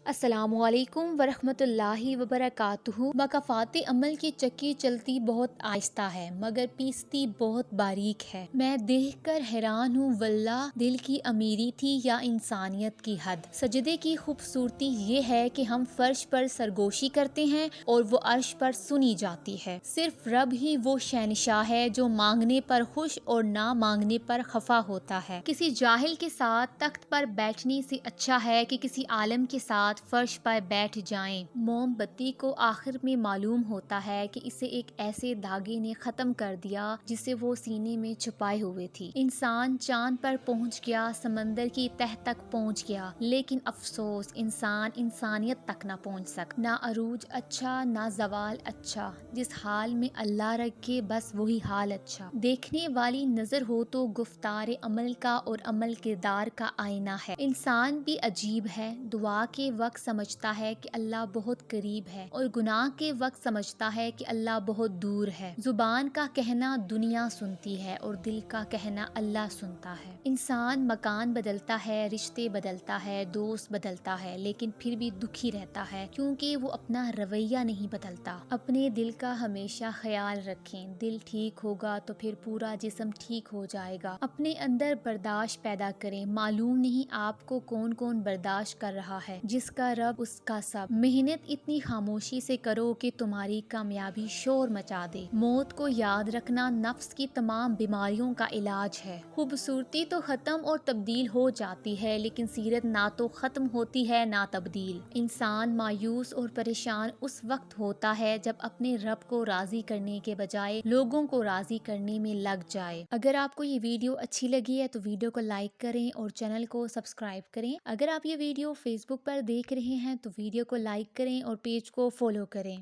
السلام علیکم ورحمۃ اللہ وبرکاتہ۔ مقافات عمل کی چکی چلتی بہت آہستہ ہے مگر پیستی بہت باریک ہے۔ میں دیکھ کر حیران ہوں واللہ دل کی امیری تھی یا انسانیت کی حد۔ سجدے کی خوبصورتی یہ ہے کہ ہم فرش پر سرگوشی کرتے ہیں اور وہ عرش پر سنی جاتی ہے۔ صرف رب ہی وہ شہنشاہ ہے جو مانگنے پر خوش اور نہ مانگنے پر خفا ہوتا ہے۔ کسی جاہل کے ساتھ تخت پر بیٹھنے سے اچھا ہے کہ کسی عالم کے ساتھ فرش پر بیٹھ جائیں۔ موم بتی کو آخر میں معلوم ہوتا ہے کہ اسے ایک ایسے دھاگے نے ختم کر دیا جسے وہ سینے میں چھپائے ہوئے تھی۔ انسان چاند پر پہنچ گیا، سمندر کی تہ تک پہنچ گیا، لیکن افسوس انسان انسانیت تک نہ پہنچ سکا۔ نہ عروج اچھا نہ زوال اچھا، جس حال میں اللہ رکھے بس وہی حال اچھا۔ دیکھنے والی نظر ہو تو گفتار عمل کا اور عمل کردار کا آئینہ ہے۔ انسان بھی عجیب ہے، دعا کے وقت سمجھتا ہے کہ اللہ بہت قریب ہے اور گناہ کے وقت سمجھتا ہے کہ اللہ بہت دور ہے۔ زبان کا کہنا دنیا سنتی ہے اور دل کا کہنا اللہ سنتا ہے۔ انسان مکان بدلتا ہے، رشتے بدلتا ہے، دوست بدلتا ہے، لیکن پھر بھی دکھی رہتا ہے کیونکہ وہ اپنا رویہ نہیں بدلتا۔ اپنے دل کا ہمیشہ خیال رکھیں، دل ٹھیک ہوگا تو پھر پورا جسم ٹھیک ہو جائے گا۔ اپنے اندر برداشت پیدا کریں، معلوم نہیں آپ کو کون کون برداشت کر رہا ہے، جس کا رب اس کا سب۔ محنت اتنی خاموشی سے کرو کہ تمہاری کامیابی شور مچا دے۔ موت کو یاد رکھنا نفس کی تمام بیماریوں کا علاج ہے۔ خوبصورتی تو ختم اور تبدیل ہو جاتی ہے لیکن سیرت نہ تو ختم ہوتی ہے نہ تبدیل۔ انسان مایوس اور پریشان اس وقت ہوتا ہے جب اپنے رب کو راضی کرنے کے بجائے لوگوں کو راضی کرنے میں لگ جائے۔ اگر آپ کو یہ ویڈیو اچھی لگی ہے تو ویڈیو کو لائک کریں اور چینل کو سبسکرائب کریں۔ اگر آپ یہ ویڈیو فیس بک پر دیکھ رہے ہیں تو ویڈیو کو لائک کریں اور پیج کو فالو کریں۔